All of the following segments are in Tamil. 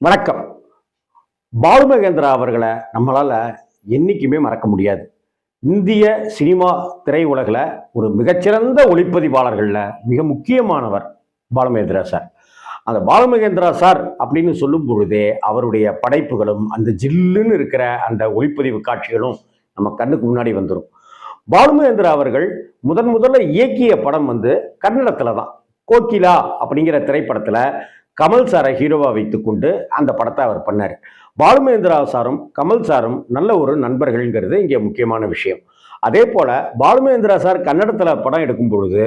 வணக்கம். பாலுமகேந்திரா அவர்களை நம்மளால என்னைக்குமே மறக்க முடியாது. இந்திய சினிமா திரையுலகில் ஒரு மிகச்சிறந்த ஒளிப்பதிவாளர்களில் மிக முக்கியமானவர் பாலுமகேந்திரா சார். அந்த பாலுமகேந்திரா சார் அப்படின்னு சொல்லும் பொழுதே அவருடைய படைப்புகளும் அந்த ஜில்லுன்னு இருக்கிற அந்த ஒளிப்பதிவு காட்சிகளும் நம்ம கண்ணுக்கு முன்னாடி வந்துடும். பாலுமகேந்திரா அவர்கள் முதல்ல இயக்கிய படம் கன்னடத்தில் தான். கோகிலா அப்படிங்கிற திரைப்படத்தில் கமல் சாரை ஹீரோவா வைத்துக்கொண்டு அந்த படத்தை அவர் பண்ணார். பாலுமகேந்திரா சாரும் கமல் சாரும் நல்ல ஒரு நண்பர்கள்ங்கிறது இங்கே முக்கியமான விஷயம். அதே போல பாலுமகேந்திரா சார் கன்னடத்தில் படம் எடுக்கும் பொழுது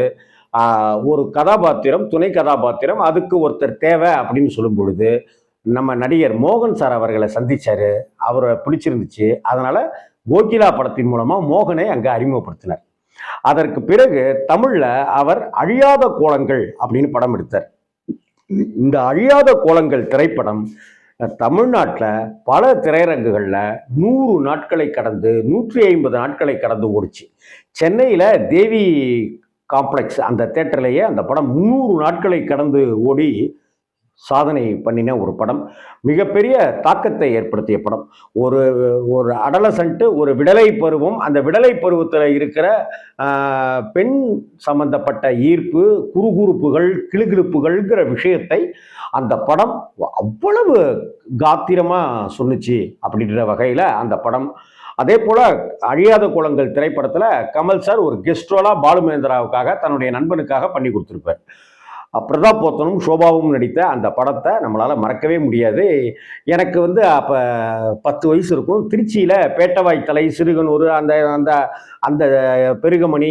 ஒரு கதாபாத்திரம், துணை கதாபாத்திரம், அதுக்கு ஒருத்தர் தேவை அப்படின்னு சொல்லும் பொழுது நம்ம நடிகர் மோகன் சார் அவர்களை சந்திச்சாரு. அவரை பிடிச்சிருந்துச்சு. அதனால கோகிலா படத்தின் மூலமா மோகனை அங்க அறிமுகப்படுத்தினார். அதற்கு பிறகு தமிழ்ல அவர் அழியாத கோலங்கள் அப்படின்னு படம் எடுத்தார். இந்த அழியாத கோலங்கள் திரைப்படம் தமிழ்நாட்டில் பல திரையரங்குகளில் 100 நாட்களை கடந்து 150 நாட்களை கடந்து ஓடிச்சு. சென்னையில் தேவி காம்ப்ளெக்ஸ் அந்த தேட்டர்லேயே அந்த படம் 300 நாட்களை கடந்து ஓடி சாதனை பண்ணின ஒரு படம். மிகப்பெரிய தாக்கத்தை ஏற்படுத்திய படம். ஒரு ஒரு அடலசன்ட்டு, ஒரு விடலை பருவம், அந்த விடலை பருவத்தில் இருக்கிற பெண் சம்பந்தப்பட்ட ஈர்ப்பு, குறுகுறுப்புகள், கிளுகிழுப்புகள்ங்கிற விஷயத்தை அந்த படம் அவ்வளவு காத்திரமாக சொன்னிச்சு அப்படின்ற வகையில் அந்த படம். அதே போல் அழியாத கோலங்கள் திரைப்படத்தில் கமல் சார் ஒரு கெஸ்ட் ரோலாக பாலுமகேந்திராவுக்காக தன்னுடைய நண்பனுக்காக பண்ணி கொடுத்துருப்பார். பிரதாப் போத்தனும் சோபாவும் நடித்த அந்த படத்தை நம்மளால் மறக்கவே முடியாது. எனக்கு அப்போ 10 வயசு இருக்கும். திருச்சியில் பேட்டவாய் தலை, சிறுகனூர், அந்த அந்த அந்த பெருகமணி,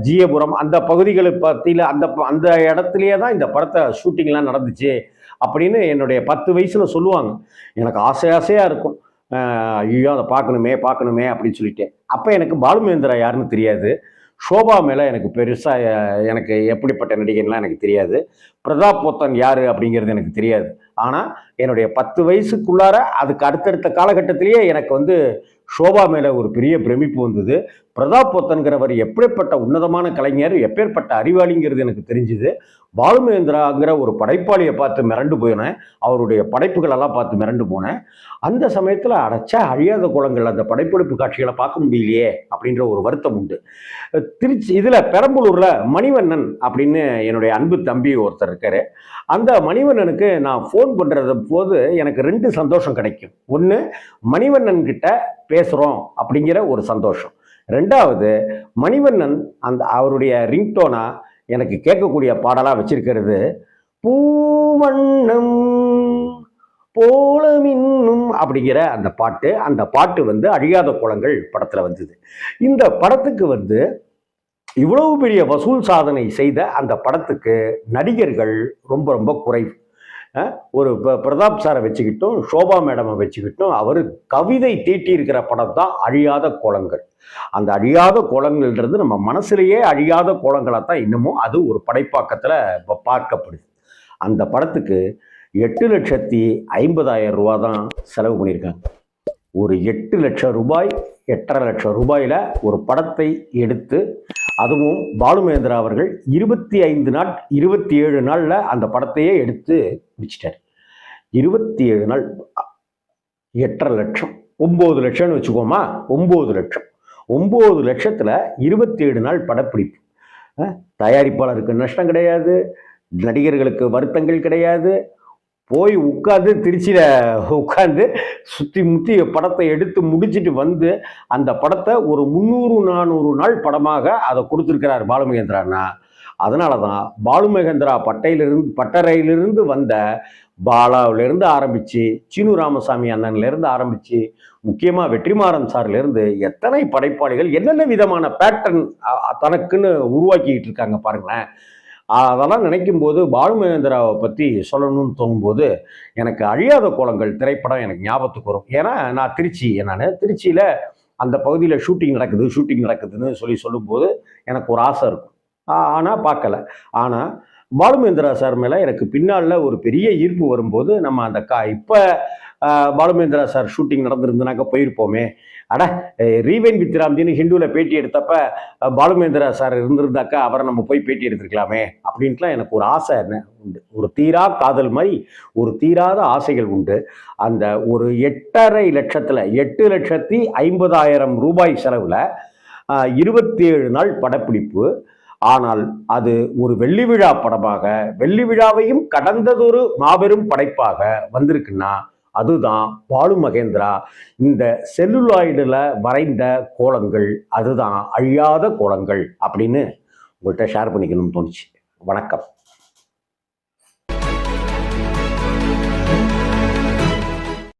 ஜியபுரம் அந்த பகுதிகளை பற்றியில் அந்த அந்த இடத்துலையே தான் இந்த படத்தை ஷூட்டிங்லாம் நடந்துச்சு அப்படின்னு என்னுடைய 10 வயசில் சொல்லுவாங்க. எனக்கு ஆசையாக இருக்கும். ஐயோ அதை பார்க்கணுமே அப்படின்னு சொல்லிட்டு. அப்போ எனக்கு பாலுமகேந்திரா யாருன்னு தெரியாது. ஷோபா மேலே எனக்கு பெருசாக எனக்கு எப்படிப்பட்ட நடிகர்லாம் எனக்கு தெரியாது. பிரதாப் போத்தன் யார் அப்படிங்கிறது எனக்கு தெரியாது. ஆனால் என்னுடைய 10 வயசுக்குள்ளார அதுக்கு அடுத்தடுத்த காலகட்டத்திலேயே எனக்கு ஷோபா மேலே ஒரு பெரிய பிரமிப்பு வந்தது. பிரதாப் போத்தன்கிறவர் எப்பேற்பட்ட உன்னதமான கலைஞர், எப்பேற்பட்ட அறிவாளிங்கிறது எனக்கு தெரிஞ்சுது. பாலுமகேந்திராங்கிற ஒரு படைப்பாளியை பார்த்து மிரண்டு போனேன். அவருடைய படைப்புகளெல்லாம் பார்த்து மிரண்டு போனேன். அந்த சமயத்தில் அழியாத கோலங்கள் அந்த படைப்பெடுப்பு காட்சிகளை பார்க்க முடியலையே அப்படின்ற ஒரு வருத்தம் உண்டு. திருச்சி இதில் பெரம்பலூரில் மணிவண்ணன் அப்படின்னு என்னுடைய அன்பு தம்பி ஒருத்தர் இருக்காரு. அந்த மணிவண்ணனுக்கு நான் ஃபோன் பண்ணுறது போது எனக்கு 2 சந்தோஷம் கிடைக்கும். ஒன்று, மணிவண்ணன் கிட்ட பேசுகிறோம் அப்படிங்கிற ஒரு சந்தோஷம். 2வது, மணிவண்ணன் அவருடைய ரிங்டோனா எனக்கு கேட்கக்கூடிய பாடலாக வச்சிருக்கிறது பூவண்ணம் போல மின்னும் அப்படிங்கிற அந்த பாட்டு. அந்த பாட்டு அழியாத கோலங்கள் படத்தில் வந்தது. இந்த படத்துக்கு இவ்வளவு பெரிய வசூல் சாதனை செய்த அந்த படத்துக்கு நடிகர்கள் ரொம்ப ரொம்ப குறைவு. ஒரு பிரதாப் சாரை வச்சுக்கிட்டும், ஷோபா மேடமை வச்சுக்கிட்டும் அவர் கவிதை தீட்டி இருக்கிற படம் தான் அழியாத கோலங்கள். அந்த அழியாத கோலங்கள்ன்றது நம்ம மனசுலேயே அழியாத கோலங்களாக தான் இன்னமும் அது ஒரு படைப்பாக்கத்தில் பார்க்கப்படுது. அந்த படத்துக்கு 8,50,000 ரூபா தான் செலவு பண்ணியிருக்காங்க. ஒரு 8 லட்சம் ரூபாய், 8.5 லட்சம் ரூபாயில் ஒரு படத்தை எடுத்து, அதுவும் பாலுமகேந்திரா அவர்கள் 27 நாளில் அந்த படத்தையே எடுத்து முடிச்சிட்டார். 27 நாள் 8.5 லட்சம், 9 லட்சம்னு வச்சுக்கோமா. 9 லட்சம், 9 லட்சத்தில் 27 நாள் படப்பிடிப்பு. தயாரிப்பாளருக்கு நஷ்டம் கிடையாது, நடிகர்களுக்கு வருத்தங்கள் கிடையாது. போய் உட்காந்து திருச்சியில் உட்காந்து சுற்றி முற்றி படத்தை எடுத்து முடிச்சுட்டு அந்த படத்தை ஒரு 300-400 நாள் படமாக அதை கொடுத்துருக்கிறார் பாலுமகேந்திரான்னா. அதனால தான் பாலுமகேந்திரா பட்டறையிலிருந்து வந்த பாலாவிலேருந்து ஆரம்பித்து, சீனு ராமசாமி அண்ணன்லேருந்து ஆரம்பித்து, முக்கியமாக வெற்றிமாறன் சார்லேருந்து எத்தனை படைப்பாளிகள் என்னென்ன விதமான பேட்டர்ன் தனக்குன்னு உருவாக்கிக்கிட்டு இருக்காங்க பாருங்களேன். அதெல்லாம் நினைக்கும் போது பாலுமகேந்திராவை பற்றி சொல்லணும்னு தோணும்போது எனக்கு அழியாத கோலங்கள் திரைப்படம் எனக்கு ஞாபகத்துக்கு வரும். ஏன்னா நான் திருச்சியில் அந்த பகுதியில் ஷூட்டிங் நடக்குதுன்னு சொல்லும்போது எனக்கு ஒரு ஆசை இருக்கும். ஆனால் பார்க்கல. ஆனால் பாலுமேந்திரா சார் மேலே எனக்கு பின்னால் ஒரு பெரிய ஈர்ப்பு வரும்போது நம்ம அந்த இப்போ பாலுமேந்திரா சார் ஷூட்டிங் நடந்திருந்தனாக்க போயிருப்போமே. அட ரீவைன் வித் ராம்ஜின்னு ஹிந்துவில் பேட்டி எடுத்தப்ப பாலுமேந்திரா சார் இருந்திருந்தாக்கா அவரை நம்ம போய் பேட்டி எடுத்துருக்கலாமே அப்படின்ட்டுலாம் எனக்கு ஒரு ஆசை என்ன உண்டு. ஒரு தீரா காதல் மாதிரி ஒரு தீராத ஆசைகள் உண்டு. அந்த ஒரு 8,50,000 8,50,000 ரூபாய் செலவில் 27 நாள் படப்பிடிப்பு. ஆனால் அது ஒரு வெள்ளி விழா படமாக, வெள்ளி விழாவையும் கடந்ததொரு மாபெரும் படைப்பாக வந்திருக்குன்னா அதுதான் பாலு மகேந்திரா இந்த செல்லுலாய்டுல வரைந்த கோலங்கள். அதுதான் அழியாத கோலங்கள் அப்படின்னு உங்கள்கிட்ட ஷேர் பண்ணிக்கணும்னு தோணுச்சு. வணக்கம்.